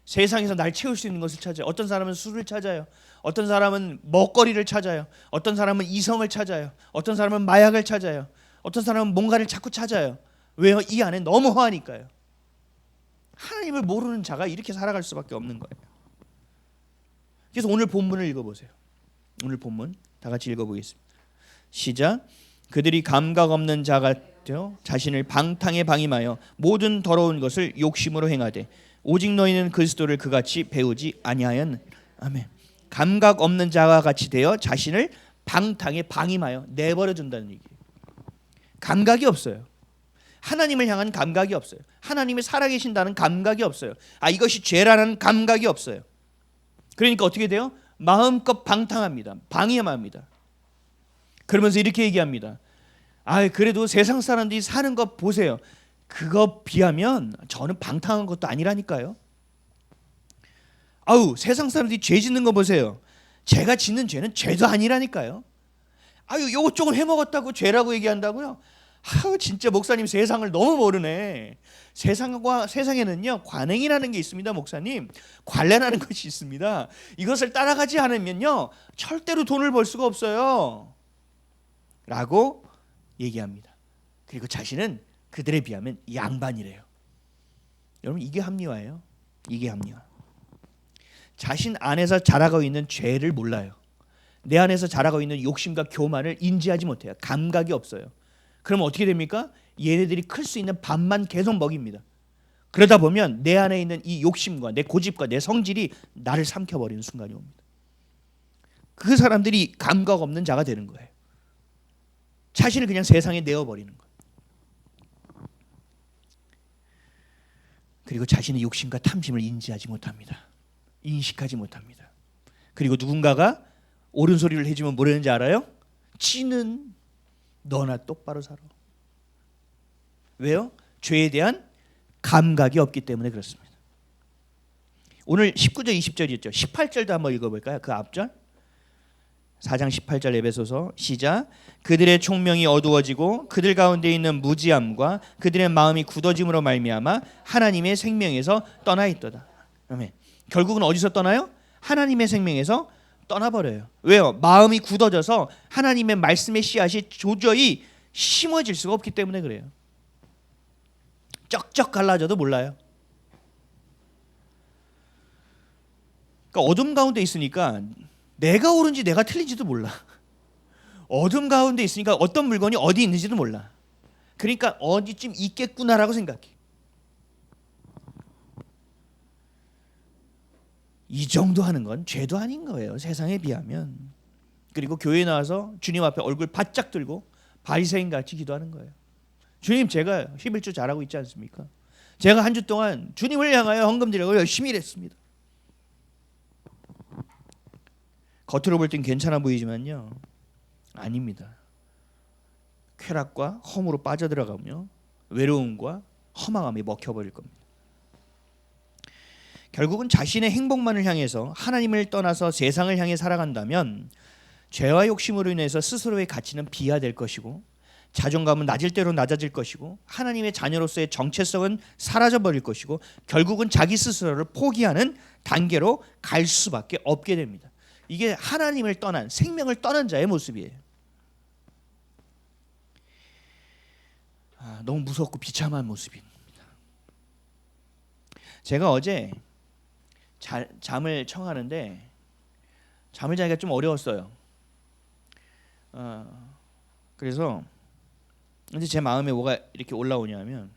세상에서 날 채울 수 있는 것을 찾아요. 어떤 사람은 술을 찾아요. 어떤 사람은 먹거리를 찾아요. 어떤 사람은 이성을 찾아요. 어떤 사람은 마약을 찾아요. 어떤 사람은 뭔가를 자꾸 찾아요. 왜요? 이 안에 너무 허하니까요. 하나님을 모르는 자가 이렇게 살아갈 수밖에 없는 거예요. 그래서 오늘 본문을 읽어보세요. 오늘 본문 다 같이 읽어보겠습니다. 시작. 그들이 감각 없는 자가 되어 자신을 방탕에 방임하여 모든 더러운 것을 욕심으로 행하되 오직 너희는 그리스도를 그같이 배우지 아니하였느니라. 아멘. 감각 없는 자와 같이 되어 자신을 방탕에 방임하여 내버려 둔다는 얘기예요. 감각이 없어요. 하나님을 향한 감각이 없어요. 하나님이 살아계신다는 감각이 없어요. 이것이 죄라는 감각이 없어요. 그러니까 어떻게 돼요? 마음껏 방탕합니다. 방임합니다. 그러면서 이렇게 얘기합니다. 그래도 세상 사람들이 사는 것 보세요. 그거 비하면 저는 방탕한 것도 아니라니까요. 세상 사람들이 죄 짓는 거 보세요. 제가 짓는 죄는 죄도 아니라니까요. 요거 조금 해먹었다고 죄라고 얘기한다고요? 진짜 목사님 세상을 너무 모르네. 세상에는요 관행이라는 게 있습니다. 목사님, 관례라는 것이 있습니다. 이것을 따라가지 않으면요 절대로 돈을 벌 수가 없어요 라고 얘기합니다. 그리고 자신은 그들에 비하면 양반이래요. 여러분, 이게 합리화예요. 이게 합리화. 자신 안에서 자라고 있는 죄를 몰라요. 내 안에서 자라고 있는 욕심과 교만을 인지하지 못해요. 감각이 없어요. 그럼 어떻게 됩니까? 얘네들이 클 수 있는 밥만 계속 먹입니다. 그러다 보면 내 안에 있는 이 욕심과 내 고집과 내 성질이 나를 삼켜버리는 순간이 옵니다. 그 사람들이 감각 없는 자가 되는 거예요. 자신을 그냥 세상에 내어버리는 거예요. 그리고 자신의 욕심과 탐심을 인지하지 못합니다. 인식하지 못합니다. 그리고 누군가가 옳은 소리를 해주면 뭐라는지 알아요? 지는 너나 똑바로 살아. 왜요? 죄에 대한 감각이 없기 때문에 그렇습니다. 오늘 19절 20절이었죠. 18절도 한번 읽어볼까요? 그 앞절 4장 18절 에베소서 시작. 그들의 총명이 어두워지고 그들 가운데 있는 무지함과 그들의 마음이 굳어짐으로 말미암아 하나님의 생명에서 떠나 있도다. 아멘. 결국은 어디서 떠나요? 하나님의 생명에서 떠나버려요. 왜요? 마음이 굳어져서 하나님의 말씀의 씨앗이 도저히 심어질 수가 없기 때문에 그래요. 쩍쩍 갈라져도 몰라요. 그러니까 어둠 가운데 있으니까 내가 옳은지 내가 틀린지도 몰라. 어둠 가운데 있으니까 어떤 물건이 어디 있는지도 몰라. 그러니까 어디쯤 있겠구나라고 생각해. 이 정도 하는 건 죄도 아닌 거예요, 세상에 비하면. 그리고 교회에 나와서 주님 앞에 얼굴 바짝 들고 바리새인 같이 기도하는 거예요. 주님, 제가 11주 잘하고 있지 않습니까? 제가 한 주 동안 주님을 향하여 헌금 드리고 열심히 일했습니다. 겉으로 볼 땐 괜찮아 보이지만요, 아닙니다. 쾌락과 험으로 빠져들어가며 외로움과 허망함이 먹혀버릴 겁니다. 결국은 자신의 행복만을 향해서 하나님을 떠나서 세상을 향해 살아간다면 죄와 욕심으로 인해서 스스로의 가치는 비하될 것이고 자존감은 낮을 대로 낮아질 것이고 하나님의 자녀로서의 정체성은 사라져버릴 것이고 결국은 자기 스스로를 포기하는 단계로 갈 수밖에 없게 됩니다. 이게 하나님을 떠난, 생명을 떠난 자의 모습이에요. 너무 무섭고 비참한 모습입니다. 제가 어제 잠을 청하는데 잠을 자기가 좀 어려웠어요. 그래서 근데 제 마음에 뭐가 이렇게 올라오냐면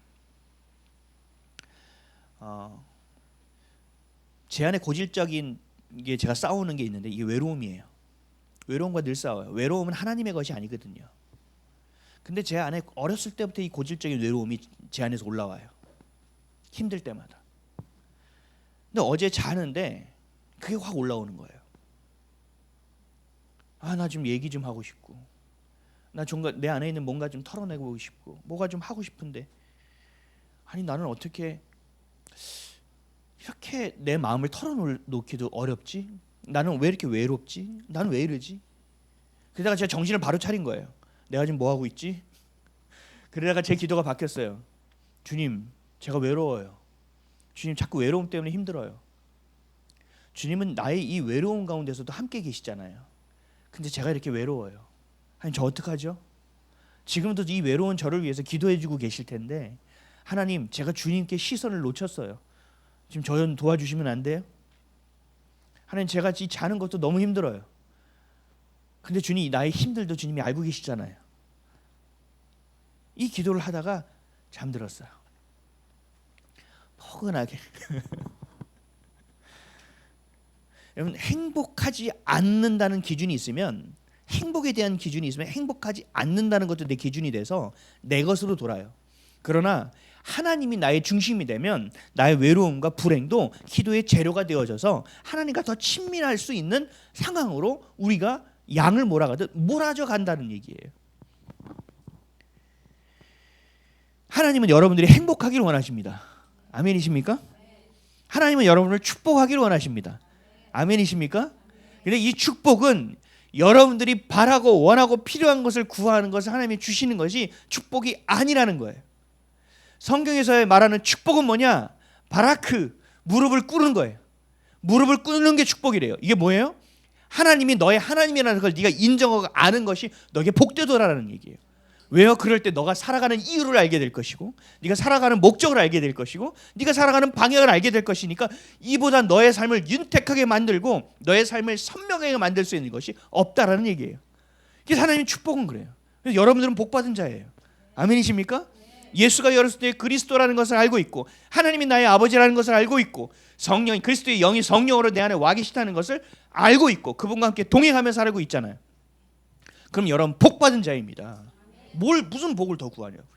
제 안에 고질적인 게 제가 싸우는 게 있는데 이게 외로움이에요. 외로움과 늘 싸워요. 외로움은 하나님의 것이 아니거든요. 근데 제 안에 어렸을 때부터 이 고질적인 외로움이 제 안에서 올라와요. 힘들 때마다. 근데 어제 자는데 그게 확 올라오는 거예요. 나 좀 얘기 좀 하고 싶고, 나 좀 내 안에 있는 뭔가 좀 털어내고 싶고, 뭐가 좀 하고 싶은데 아니 나는 어떻게 이렇게 내 마음을 털어놓기도 어렵지? 나는 왜 이렇게 외롭지? 나는 왜 이러지? 그러다가 제가 정신을 바로 차린 거예요. 내가 지금 뭐 하고 있지? 그러다가 제 기도가 바뀌었어요. 주님, 제가 외로워요. 주님, 자꾸 외로움 때문에 힘들어요. 주님은 나의 이 외로움 가운데서도 함께 계시잖아요. 근데 제가 이렇게 외로워요. 아니 저 어떡하죠? 지금도 이 외로운 저를 위해서 기도해주고 계실 텐데 하나님, 제가 주님께 시선을 놓쳤어요. 지금 저 좀 도와주시면 안 돼요? 하나님, 제가 이 자는 것도 너무 힘들어요. 근데 주님, 나의 힘들도 주님이 알고 계시잖아요. 이 기도를 하다가 잠들었어요. 포근하게. 여러분, 행복하지 않는다는 기준이 있으면, 행복에 대한 기준이 있으면 행복하지 않는다는 것도 내 기준이 돼서 내 것으로 돌아요. 그러나 하나님이 나의 중심이 되면 나의 외로움과 불행도 기도의 재료가 되어져서 하나님과 더 친밀할 수 있는 상황으로 우리가 양을 몰아가듯 몰아져 간다는 얘기예요. 하나님은 여러분들이 행복하기를 원하십니다. 아멘이십니까? 하나님은 여러분을 축복하기를 원하십니다. 아멘이십니까? 근데 이 축복은 여러분들이 바라고 원하고 필요한 것을 구하는 것을 하나님이 주시는 것이 축복이 아니라는 거예요. 성경에서 말하는 축복은 뭐냐? 바라크, 무릎을 꿇는 거예요. 무릎을 꿇는 게 축복이래요. 이게 뭐예요? 하나님이 너의 하나님이라는 걸 네가 인정하고 아는 것이 너에게 복되도라는 얘기예요. 왜요? 그럴 때 너가 살아가는 이유를 알게 될 것이고, 네가 살아가는 목적을 알게 될 것이고, 네가 살아가는 방향을 알게 될 것이니까 이보다 너의 삶을 윤택하게 만들고 너의 삶을 선명하게 만들 수 있는 것이 없다라는 얘기예요. 그래서 하나님 축복은 그래요. 그래서 여러분들은 복받은 자예요. 아멘이십니까? 예수가 여러분 때 그리스도라는 것을 알고 있고, 하나님이 나의 아버지라는 것을 알고 있고, 성령, 그리스도의 영이 성령으로 내 안에 와 계시다는 것을 알고 있고, 그분과 함께 동행하며 살고 있잖아요. 그럼 여러분 복받은 자입니다. 무슨 복을 더 구하냐고요.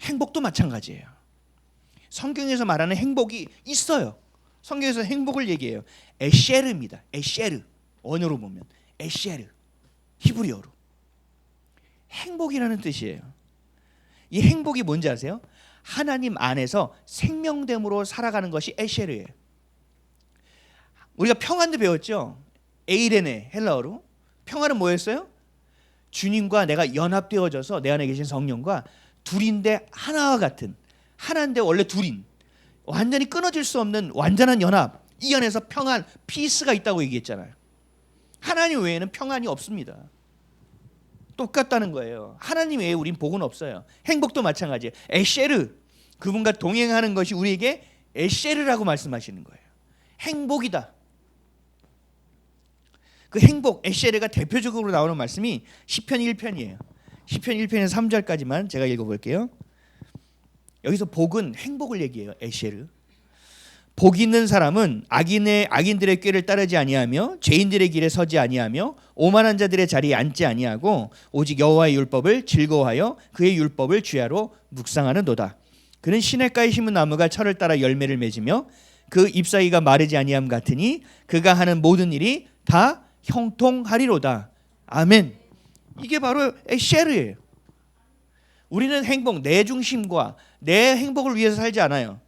행복도 마찬가지예요. 성경에서 말하는 행복이 있어요. 성경에서 행복을 얘기해요. 에쉐르입니다. 에쉐르. 언어로 보면 에쉐르. 히브리어로. 행복이라는 뜻이에요. 이 행복이 뭔지 아세요? 하나님 안에서 생명됨으로 살아가는 것이 에쉐르예요. 우리가 평안도 배웠죠? 에이레네, 헬라어로. 평안은 뭐였어요? 주님과 내가 연합되어져서 내 안에 계신 성령과 둘인데 하나와 같은, 하나인데 원래 둘인, 완전히 끊어질 수 없는 완전한 연합, 이 안에서 평안, 피스가 있다고 얘기했잖아요. 하나님 외에는 평안이 없습니다. 똑같다는 거예요. 하나님 외에 우린 복은 없어요. 행복도 마찬가지예요. 에쉐르, 그분과 동행하는 것이 우리에게 에쉐르라고 말씀하시는 거예요. 행복이다. 그 행복, 에쉐르가 대표적으로 나오는 말씀이 시편 1편이에요. 시편 1편에서 3절까지만 제가 읽어볼게요. 여기서 복은 행복을 얘기해요. 에쉐르. 복 있는 사람은 악인들의 꾀를 따르지 아니하며 죄인들의 길에 서지 아니하며 오만한 자들의 자리에 앉지 아니하고 오직 여호와의 율법을 즐거워하여 그의 율법을 주야로 묵상하는도다. 그는 시냇가에 심은 나무가 철을 따라 열매를 맺으며 그 잎사귀가 마르지 아니함 같으니 그가 하는 모든 일이 다 형통하리로다. 아멘. 이게 바로 에쉐르예요. 우리는 행복, 내 중심과 내 행복을 위해서 살지 않아요.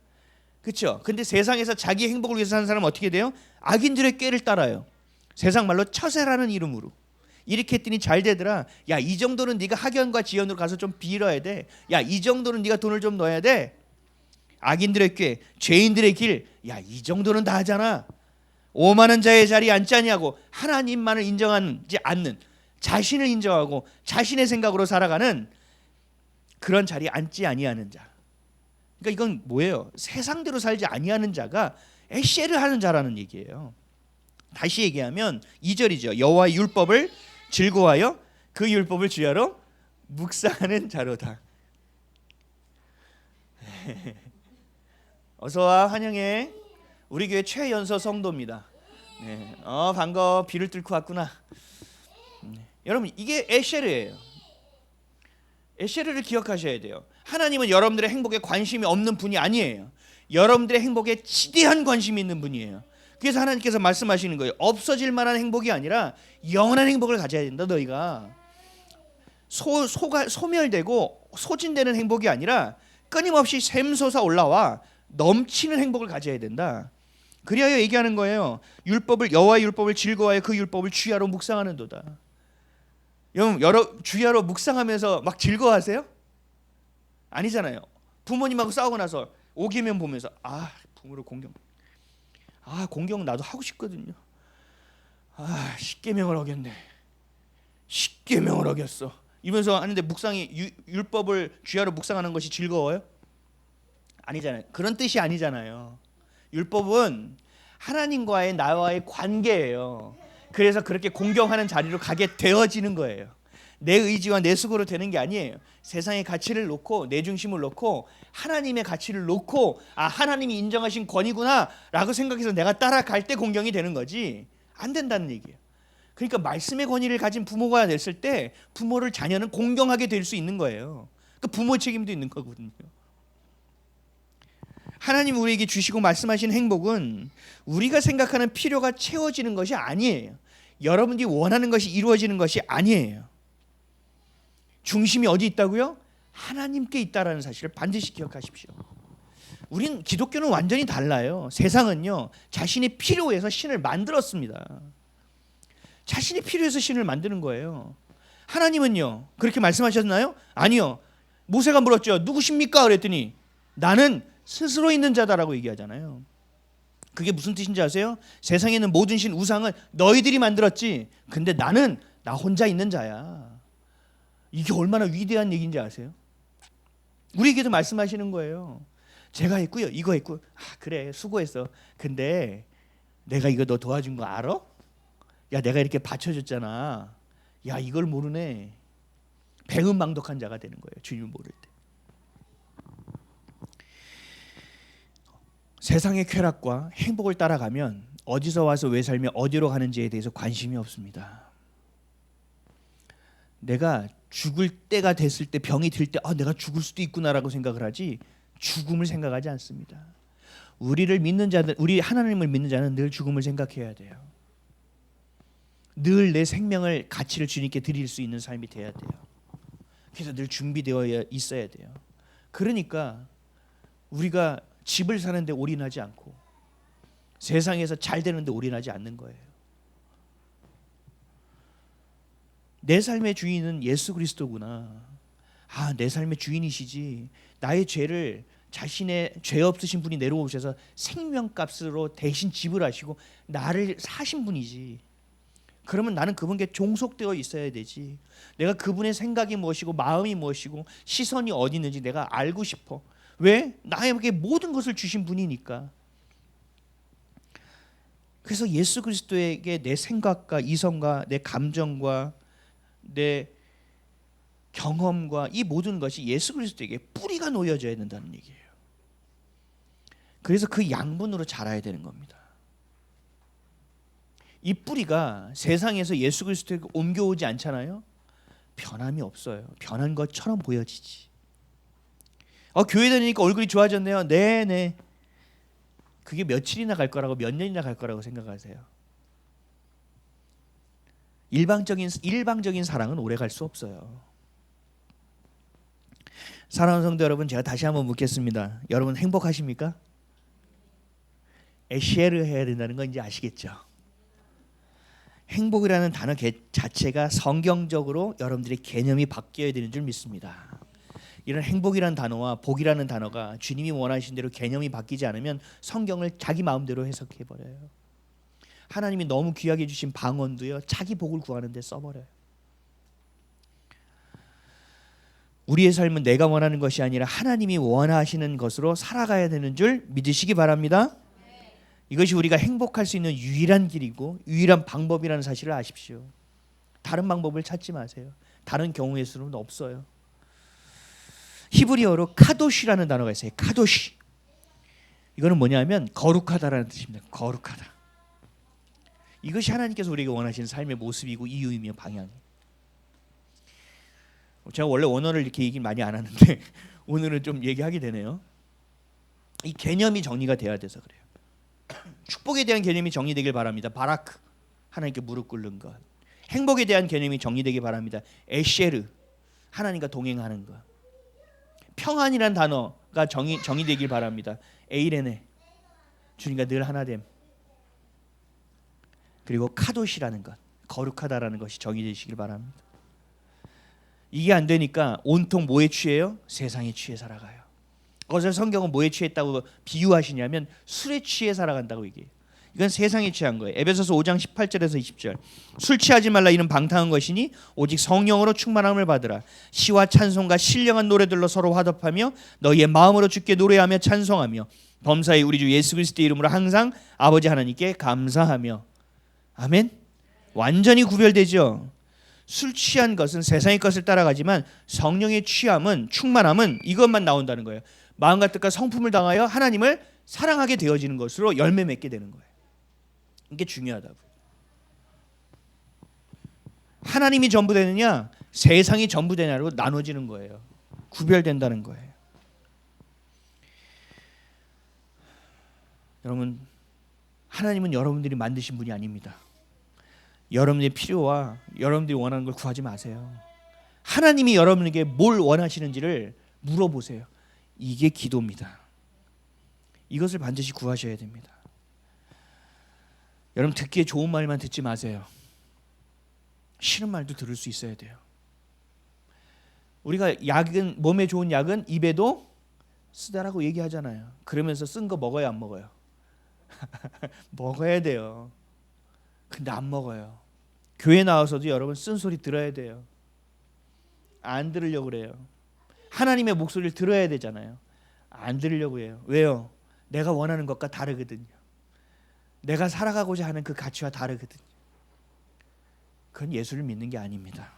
그렇죠? 근데 세상에서 자기 행복을 위해서 사는 사람은 어떻게 돼요? 악인들의 꾀를 따라요. 세상 말로 처세라는 이름으로. 이렇게 했더니 잘 되더라. 야, 이 정도는 네가 학연과 지연으로 가서 좀 빌어야 돼. 야, 이 정도는 네가 돈을 좀 넣어야 돼. 악인들의 꾀, 죄인들의 길. 야, 이 정도는 다 하잖아. 오만한 자의 자리에 앉지 아니하고 하나님만을 인정하지 않는, 자신을 인정하고 자신의 생각으로 살아가는 그런 자리에 앉지 아니하는 자. 그러니까 이건 뭐예요? 세상대로 살지 아니하는 자가 에쉐르 하는 자라는 얘기예요. 다시 얘기하면 2절이죠. 여호와의 율법을 즐거워하여 그 율법을 주야로 묵상하는 자로다. 어서와, 환영해. 우리 교회 최연소 성도입니다. 네. 반가워. 비를 뚫고 왔구나. 여러분, 이게 에쉐르예요. 에쉐르를 기억하셔야 돼요. 하나님은 여러분들의 행복에 관심이 없는 분이 아니에요. 여러분들의 행복에 지대한 관심이 있는 분이에요. 그래서 하나님께서 말씀하시는 거예요. 없어질 만한 행복이 아니라 영원한 행복을 가져야 된다. 너희가 소멸되고 소진되는 행복이 아니라 끊임없이 샘솟아 올라와 넘치는 행복을 가져야 된다. 그리하여 얘기하는 거예요. 여호와의 율법을 즐거워하여 그 율법을 주야로 묵상하는도다. 여러분 주야로 묵상하면서 막 즐거워하세요? 아니잖아요. 부모님하고 싸우고 나서 5계명 보면서 부모를 공경. 공경 나도 하고 싶거든요. 10계명을 어겼네. 10계명을 어겼어. 이러면서 하는데 율법을 주야로 묵상하는 것이 즐거워요? 아니잖아요. 그런 뜻이 아니잖아요. 율법은 하나님과의 나와의 관계예요. 그래서 그렇게 공경하는 자리로 가게 되어지는 거예요. 내 의지와 내 수고로 되는 게 아니에요. 세상의 가치를 놓고 내 중심을 놓고 하나님의 가치를 놓고 하나님이 인정하신 권위구나 라고 생각해서 내가 따라갈 때 공경이 되는 거지 안 된다는 얘기예요. 그러니까 말씀의 권위를 가진 부모가 됐을 때 부모를 자녀는 공경하게 될 수 있는 거예요. 그 부모의 책임도 있는 거거든요. 하나님 우리에게 주시고 말씀하신 행복은 우리가 생각하는 필요가 채워지는 것이 아니에요. 여러분들이 원하는 것이 이루어지는 것이 아니에요. 중심이 어디 있다고요? 하나님께 있다라는 사실을 반드시 기억하십시오. 우린 기독교는 완전히 달라요. 세상은요 자신이 필요해서 신을 만들었습니다. 자신이 필요해서 신을 만드는 거예요. 하나님은요 그렇게 말씀하셨나요? 아니요. 모세가 물었죠. 누구십니까? 그랬더니 나는 스스로 있는 자다라고 얘기하잖아요. 그게 무슨 뜻인지 아세요? 세상에 있는 모든 신 우상은 너희들이 만들었지. 근데 나는 나 혼자 있는 자야. 이게 얼마나 위대한 얘기인지 아세요? 우리에게도 말씀하시는 거예요. 제가 했고요. 이거 했고. 그래 수고했어. 근데 내가 이거 너 도와준 거 알아? 야 내가 이렇게 받쳐줬잖아. 야 이걸 모르네. 배은망덕한 자가 되는 거예요. 주님을 모를 때. 세상의 쾌락과 행복을 따라가면 어디서 와서 왜 살며 어디로 가는지에 대해서 관심이 없습니다. 내가 죽을 때가 됐을 때 병이 들 때 내가 죽을 수도 있구나라고 생각을 하지 죽음을 생각하지 않습니다. 우리를 믿는 자들, 우리 하나님을 믿는 자는 늘 죽음을 생각해야 돼요. 늘 내 생명을 가치를 주님께 드릴 수 있는 삶이 돼야 돼요. 그래서 늘 준비되어 있어야 돼요. 그러니까 우리가 집을 사는데 올인하지 않고 세상에서 잘 되는데 올인하지 않는 거예요. 내 삶의 주인은 예수 그리스도구나. 내 삶의 주인이시지. 나의 죄를 자신의 죄 없으신 분이 내려오셔서 생명값으로 대신 지불하시고 나를 사신 분이지. 그러면 나는 그분께 종속되어 있어야 되지. 내가 그분의 생각이 무엇이고 마음이 무엇이고 시선이 어디 있는지 내가 알고 싶어. 왜? 나에게 모든 것을 주신 분이니까. 그래서 예수 그리스도에게 내 생각과 이성과 내 감정과 내 경험과 이 모든 것이 예수 그리스도에게 뿌리가 놓여져야 된다는 얘기예요. 그래서 그 양분으로 자라야 되는 겁니다. 이 뿌리가 세상에서 예수 그리스도에게 옮겨오지 않잖아요. 변함이 없어요. 변한 것처럼 보여지지. 교회 다니니까 얼굴이 좋아졌네요. 네네. 그게 며칠이나 갈 거라고 몇 년이나 갈 거라고 생각하세요? 일방적인 사랑은 오래 갈 수 없어요. 사랑하는 성도 여러분, 제가 다시 한번 묻겠습니다. 여러분 행복하십니까? 에쉐르 해야 된다는 건 이제 아시겠죠? 행복이라는 단어 자체가 성경적으로 여러분들의 개념이 바뀌어야 되는 줄 믿습니다. 이런 행복이라는 단어와 복이라는 단어가 주님이 원하신 대로 개념이 바뀌지 않으면 성경을 자기 마음대로 해석해 버려요. 하나님이 너무 귀하게 주신 방언도요 자기 복을 구하는 데 써버려요. 우리의 삶은 내가 원하는 것이 아니라 하나님이 원하시는 것으로 살아가야 되는 줄 믿으시기 바랍니다. 이것이 우리가 행복할 수 있는 유일한 길이고 유일한 방법이라는 사실을 아십시오. 다른 방법을 찾지 마세요. 다른 경우의 수는 없어요. 히브리어로 카도시라는 단어가 있어요. 카도시. 이거는 뭐냐면 거룩하다라는 뜻입니다. 거룩하다. 이것이 하나님께서 우리에게 원하시는 삶의 모습이고 이유이며 방향이에요. 제가 원래 원어를 이렇게 얘기 많이 안 하는데 오늘은 좀 얘기하게 되네요. 이 개념이 정리가 돼야 돼서 그래요. 축복에 대한 개념이 정리되길 바랍니다. 바라크, 하나님께 무릎 꿇는 것. 행복에 대한 개념이 정리되길 바랍니다. 에쉐르, 하나님과 동행하는 것. 평안이란 단어가 정의되길 바랍니다. 에이레네, 주님과 늘 하나됨. 그리고 카도시라는 것, 거룩하다라는 것이 정의되시길 바랍니다. 이게 안 되니까 온통 뭐에 취해요? 세상에 취해 살아가요. 어제 성경은 뭐에 취했다고 비유하시냐면 술에 취해 살아간다고 얘기해요. 이건 세상에 취한 거예요. 에베소서 5장 18절에서 20절. 술 취하지 말라, 이는 방탕한 것이니 오직 성령으로 충만함을 받으라. 시와 찬송과 신령한 노래들로 서로 화답하며 너희의 마음으로 주께 노래하며 찬송하며 범사에 우리 주 예수 그리스도의 이름으로 항상 아버지 하나님께 감사하며. 아멘. 완전히 구별되죠. 술 취한 것은 세상의 것을 따라가지만 성령의 취함은, 충만함은 이것만 나온다는 거예요. 마음과 뜻과 성품을 당하여 하나님을 사랑하게 되어지는 것으로 열매 맺게 되는 거예요. 이게 중요하다고. 하나님이 전부 되느냐, 세상이 전부 되냐로 나눠지는 거예요. 구별된다는 거예요. 여러분, 하나님은 여러분들이 만드신 분이 아닙니다. 여러분의 필요와 여러분들이 원하는 걸 구하지 마세요. 하나님이 여러분에게 뭘 원하시는지를 물어보세요. 이게 기도입니다. 이것을 반드시 구하셔야 됩니다. 여러분, 듣기에 좋은 말만 듣지 마세요. 싫은 말도 들을 수 있어야 돼요. 우리가 약은, 몸에 좋은 약은 입에도 쓰다라고 얘기하잖아요. 그러면서 쓴 거 먹어요, 안 먹어요? 먹어야 돼요. 근데 안 먹어요. 교회 나와서도 여러분 쓴소리 들어야 돼요. 안 들으려고 그래요. 하나님의 목소리를 들어야 되잖아요. 안 들으려고 해요. 왜요? 내가 원하는 것과 다르거든요. 내가 살아가고자 하는 그 가치와 다르거든요. 그건 예수를 믿는 게 아닙니다.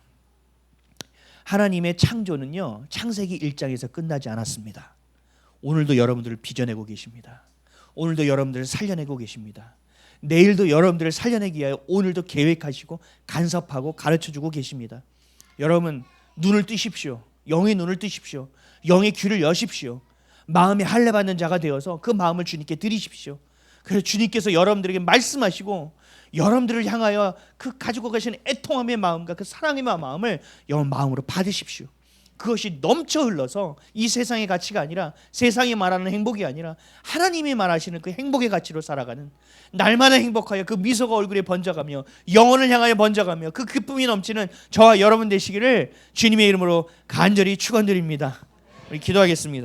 하나님의 창조는요, 창세기 1장에서 끝나지 않았습니다. 오늘도 여러분들을 빚어내고 계십니다. 오늘도 여러분들을 살려내고 계십니다. 내일도 여러분들을 살려내기 위하여 오늘도 계획하시고 간섭하고 가르쳐주고 계십니다. 여러분, 눈을 뜨십시오. 영의 눈을 뜨십시오. 영의 귀를 여십시오. 마음에 할례 받는 자가 되어서 그 마음을 주님께 드리십시오. 그래서 주님께서 여러분들에게 말씀하시고 여러분들을 향하여 그 가지고 가시는 애통함의 마음과 그 사랑의 마음을 여러분 마음으로 받으십시오. 그것이 넘쳐 흘러서 이 세상의 가치가 아니라, 세상이 말하는 행복이 아니라 하나님이 말하시는 그 행복의 가치로 살아가는, 날마다 행복하여 그 미소가 얼굴에 번져가며 영혼을 향하여 번져가며 그 기쁨이 넘치는 저와 여러분 되시기를 주님의 이름으로 간절히 축원드립니다. 우리 기도하겠습니다.